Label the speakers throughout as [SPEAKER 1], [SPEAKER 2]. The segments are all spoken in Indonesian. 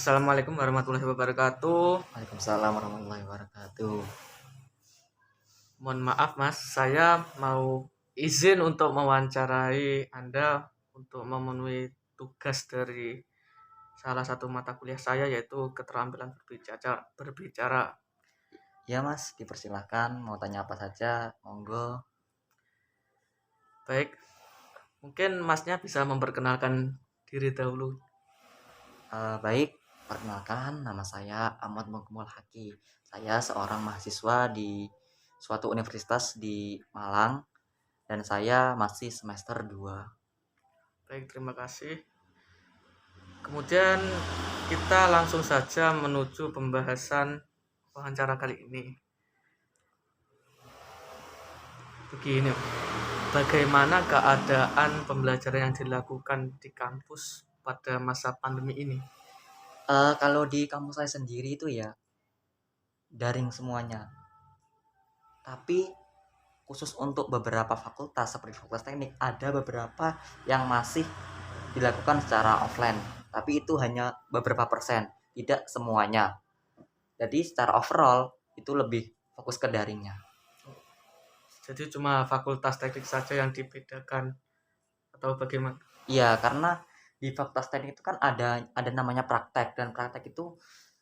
[SPEAKER 1] Assalamualaikum warahmatullahi wabarakatuh.
[SPEAKER 2] Waalaikumsalam warahmatullahi wabarakatuh.
[SPEAKER 1] Mohon maaf Mas, saya mau izin untuk mewawancarai Anda untuk memenuhi tugas dari salah satu mata kuliah saya yaitu keterampilan berbicara.
[SPEAKER 2] Ya Mas, dipersilahkan mau tanya apa saja, monggo.
[SPEAKER 1] Baik, mungkin Masnya bisa memperkenalkan diri dahulu.
[SPEAKER 2] Baik, perkenalkan nama saya Ahmad Mukmul Haki. Saya seorang mahasiswa di suatu universitas di Malang dan saya masih semester 2.
[SPEAKER 1] Baik, terima kasih. Kemudian kita langsung saja menuju pembahasan wawancara kali ini. Begini, bagaimana keadaan pembelajaran yang dilakukan di kampus pada masa pandemi ini?
[SPEAKER 2] Kalau di kampus saya sendiri itu ya daring semuanya. Tapi khusus untuk beberapa fakultas seperti fakultas teknik ada beberapa yang masih dilakukan secara offline, tapi itu hanya beberapa persen, tidak semuanya. Jadi secara overall itu lebih fokus ke daringnya.
[SPEAKER 1] Jadi cuma fakultas teknik saja yang dibedakan atau bagaimana?
[SPEAKER 2] Iya, karena di fakultas teknik itu kan ada namanya praktek, dan praktek itu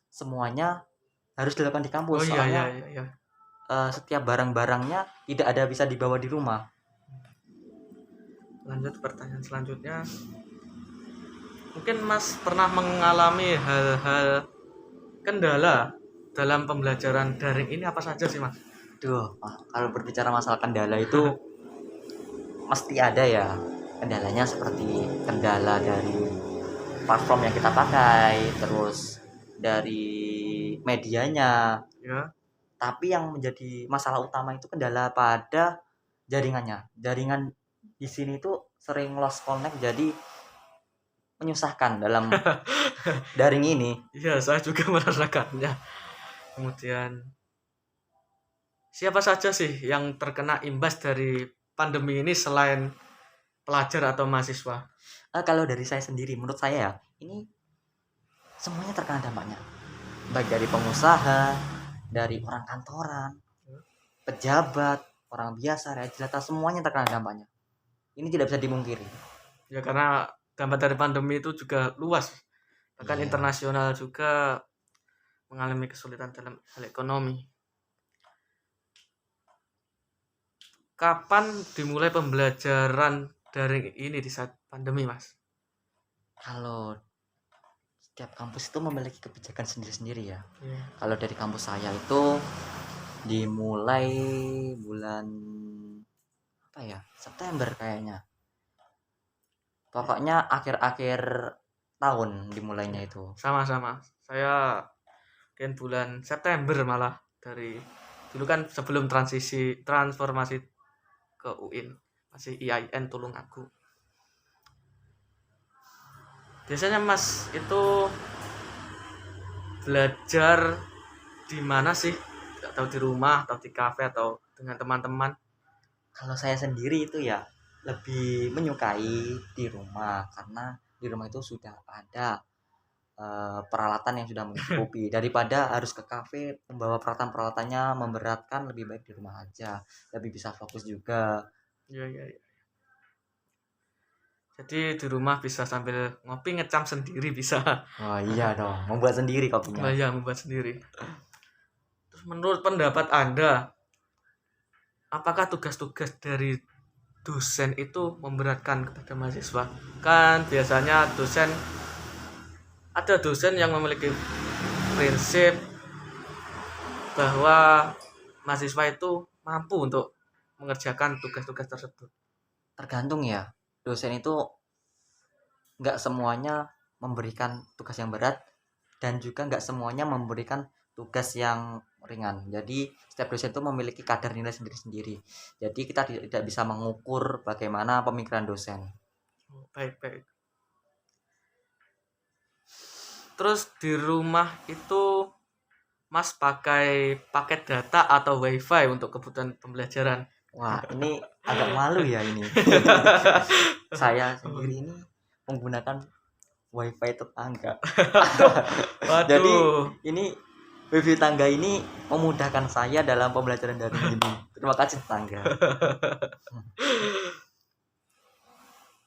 [SPEAKER 2] semuanya harus dilakukan di kampus.
[SPEAKER 1] Oh iya
[SPEAKER 2] Soalnya
[SPEAKER 1] iya.
[SPEAKER 2] setiap barang-barangnya tidak ada bisa dibawa di rumah.
[SPEAKER 1] Lanjut pertanyaan selanjutnya. Mungkin Mas pernah mengalami hal-hal kendala dalam pembelajaran daring ini apa saja sih Mas?
[SPEAKER 2] Kalau berbicara masalah kendala itu mesti ada ya. Kendalanya seperti kendala dari platform yang kita pakai, terus dari medianya.
[SPEAKER 1] Ya.
[SPEAKER 2] Tapi yang menjadi masalah utama itu kendala pada jaringannya. Jaringan di sini tuh sering lost connect, jadi menyusahkan dalam daring ini.
[SPEAKER 1] Iya, saya juga merasakannya. Kemudian siapa saja sih yang terkena imbas dari pandemi ini selain pelajar atau mahasiswa?
[SPEAKER 2] Kalau dari saya sendiri, menurut saya ya, ini semuanya terkena dampaknya. Baik dari pengusaha, dari orang kantoran, pejabat, orang biasa, rakyat jelata, semuanya terkena dampaknya. Ini tidak bisa dimungkiri.
[SPEAKER 1] Ya karena dampak dari pandemi itu juga luas. Bahkan
[SPEAKER 2] Iya.
[SPEAKER 1] internasional juga mengalami kesulitan dalam hal ekonomi. Kapan dimulai pembelajaran daring ini di saat pandemi, Mas?
[SPEAKER 2] Kalau setiap kampus itu memiliki kebijakan sendiri-sendiri ya.
[SPEAKER 1] Iya.
[SPEAKER 2] Kalau dari kampus saya itu dimulai bulan apa ya, September kayaknya. Pokoknya akhir-akhir tahun dimulainya itu.
[SPEAKER 1] Sama-sama. Saya mungkin bulan September malah dari dulu kan sebelum transformasi ke UIN masih IAIN Tulungagung. Biasanya Mas itu belajar di mana sih? Atau di rumah atau di kafe atau dengan teman-teman?
[SPEAKER 2] Kalau saya sendiri itu ya lebih menyukai di rumah, karena di rumah itu sudah ada peralatan yang sudah mencukupi daripada harus ke kafe membawa peralatan-peralatannya memberatkan. Lebih baik di rumah aja, lebih bisa fokus juga.
[SPEAKER 1] Iya. Jadi di rumah bisa sambil ngopi ngecam sendiri bisa.
[SPEAKER 2] Oh iya dong, membuat sendiri kopinya.
[SPEAKER 1] Oh iya, membuat sendiri. Terus menurut pendapat Anda, apakah tugas-tugas dari dosen itu memberatkan kepada mahasiswa? Kan biasanya ada dosen yang memiliki prinsip bahwa mahasiswa itu mampu untuk mengerjakan tugas-tugas tersebut.
[SPEAKER 2] Tergantung ya, dosen itu nggak semuanya memberikan tugas yang berat, dan juga nggak semuanya memberikan tugas yang ringan. Jadi setiap dosen itu memiliki kadar nilai sendiri-sendiri. Jadi kita tidak bisa mengukur bagaimana pemikiran dosen.
[SPEAKER 1] Baik. Terus di rumah itu Mas pakai paket data atau wifi untuk kebutuhan pembelajaran?
[SPEAKER 2] Wah, ini agak malu ya ini. Saya sendiri ini menggunakan wifi tetangga. Jadi
[SPEAKER 1] Waduh.
[SPEAKER 2] ini wifi tangga ini memudahkan saya dalam pembelajaran daring ini. Terima kasih tetangga.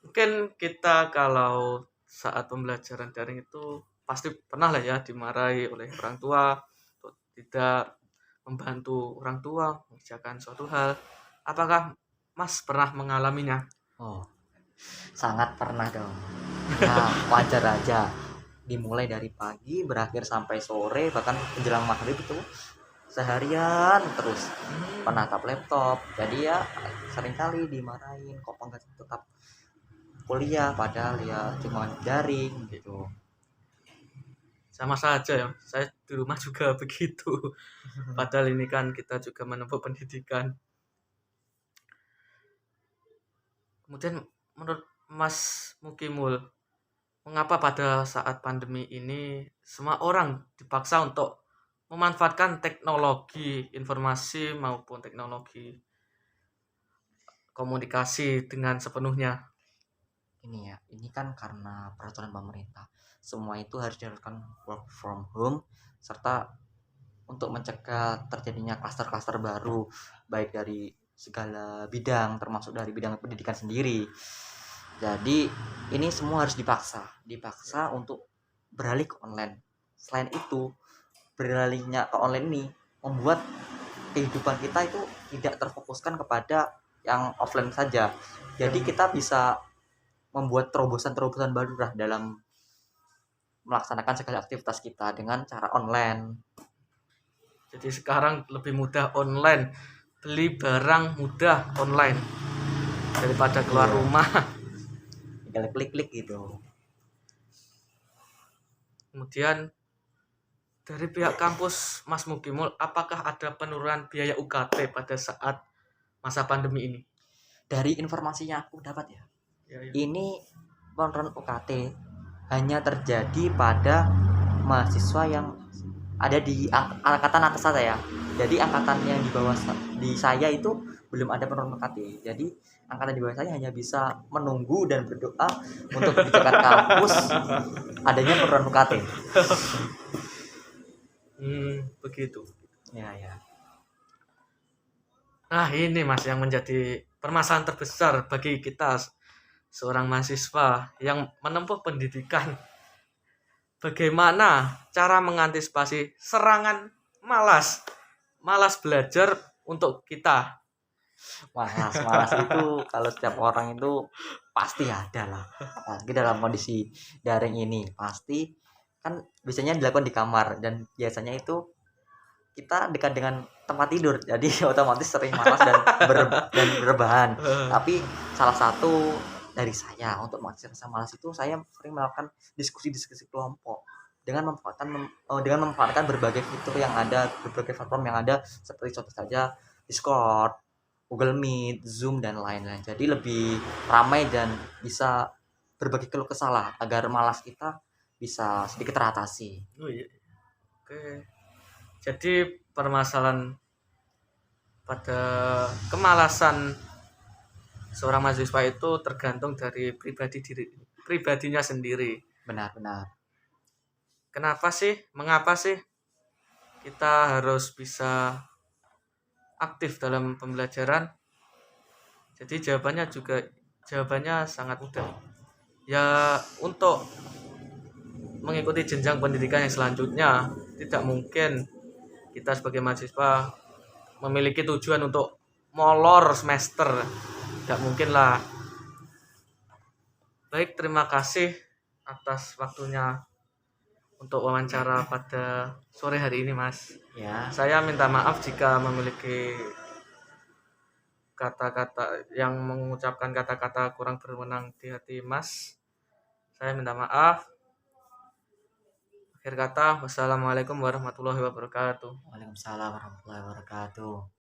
[SPEAKER 1] Mungkin kita kalau saat pembelajaran daring itu pasti pernah lah ya dimarahi oleh orang tua untuk tidak membantu orang tua mengerjakan suatu hal. Apakah Mas pernah mengalaminya?
[SPEAKER 2] Oh, sangat pernah dong. Ya, wajar aja. Dimulai dari pagi berakhir sampai sore bahkan menjelang maghrib itu seharian terus penatap laptop. Jadi ya seringkali dimarahin kok enggak tetap kuliah padahal ya cuma daring gitu.
[SPEAKER 1] Sama saja ya, saya di rumah juga begitu. Padahal ini kan kita juga menempuh pendidikan. Kemudian menurut Mas Mukimul, mengapa pada saat pandemi ini semua orang dipaksa untuk memanfaatkan teknologi informasi maupun teknologi komunikasi dengan sepenuhnya?
[SPEAKER 2] Ini ya, ini kan karena peraturan pemerintah. Semua itu harus dilakukan work from home serta untuk mencegah terjadinya klaster-klaster baru baik dari segala bidang termasuk dari bidang pendidikan sendiri. Jadi ini semua harus dipaksa untuk beralih ke online. Selain itu, beralihnya ke online ini membuat kehidupan kita itu tidak terfokuskan kepada yang offline saja. Jadi kita bisa membuat terobosan-terobosan baru lah dalam melaksanakan segala aktivitas kita dengan cara online.
[SPEAKER 1] Jadi sekarang lebih mudah online, beli barang mudah online daripada keluar
[SPEAKER 2] Iya,
[SPEAKER 1] rumah.
[SPEAKER 2] tinggal klik-klik gitu.
[SPEAKER 1] Kemudian dari pihak kampus Mas Mukimul, apakah ada penurunan biaya UKT pada saat masa pandemi ini?
[SPEAKER 2] Dari informasi yang aku dapat ya,
[SPEAKER 1] Ya, ya.
[SPEAKER 2] ini penurunan UKT hanya terjadi pada mahasiswa yang ada di angkatan atas saya. Jadi angkatan yang di bawah di saya itu belum ada penurunan UKT. Jadi angkatan di bawah saya hanya bisa menunggu dan berdoa untuk kebijakan kampus adanya penurunan UKT.
[SPEAKER 1] Begitu.
[SPEAKER 2] Ya, ya.
[SPEAKER 1] Nah, ini Mas yang menjadi permasalahan terbesar bagi kita seorang mahasiswa yang menempuh pendidikan. Bagaimana cara mengantisipasi serangan malas belajar untuk kita?
[SPEAKER 2] Malas itu kalau setiap orang itu pasti ada lah. Apalagi dalam kondisi daring ini pasti kan biasanya dilakukan di kamar dan biasanya itu kita dekat dengan tempat tidur jadi otomatis sering malas dan berbahan. Tapi salah satu dari saya untuk mengatasi rasa malas itu saya sering melakukan diskusi-diskusi kelompok dengan memanfaatkan berbagai fitur yang ada, berbagai platform yang ada seperti contoh saja Discord, Google Meet, Zoom dan lain-lain. Jadi lebih ramai dan bisa berbagi keluh kesah agar malas kita bisa sedikit teratasi.
[SPEAKER 1] Oh iya. Oke. Jadi permasalahan pada kemalasan seorang mahasiswa itu tergantung dari pribadinya sendiri.
[SPEAKER 2] Benar-benar.
[SPEAKER 1] Mengapa sih kita harus bisa aktif dalam pembelajaran? Jadi jawabannya sangat mudah. Ya, untuk mengikuti jenjang pendidikan yang selanjutnya tidak mungkin kita sebagai mahasiswa memiliki tujuan untuk molor semester. Tidak mungkin lah. Baik, terima kasih atas waktunya untuk wawancara pada sore hari ini, Mas.
[SPEAKER 2] Ya,
[SPEAKER 1] Saya minta maaf jika memiliki kata-kata yang mengucapkan kata-kata kurang berwenang di hati Mas. Saya minta maaf. Akhir kata, wassalamualaikum warahmatullahi wabarakatuh.
[SPEAKER 2] Waalaikumsalam warahmatullahi wabarakatuh.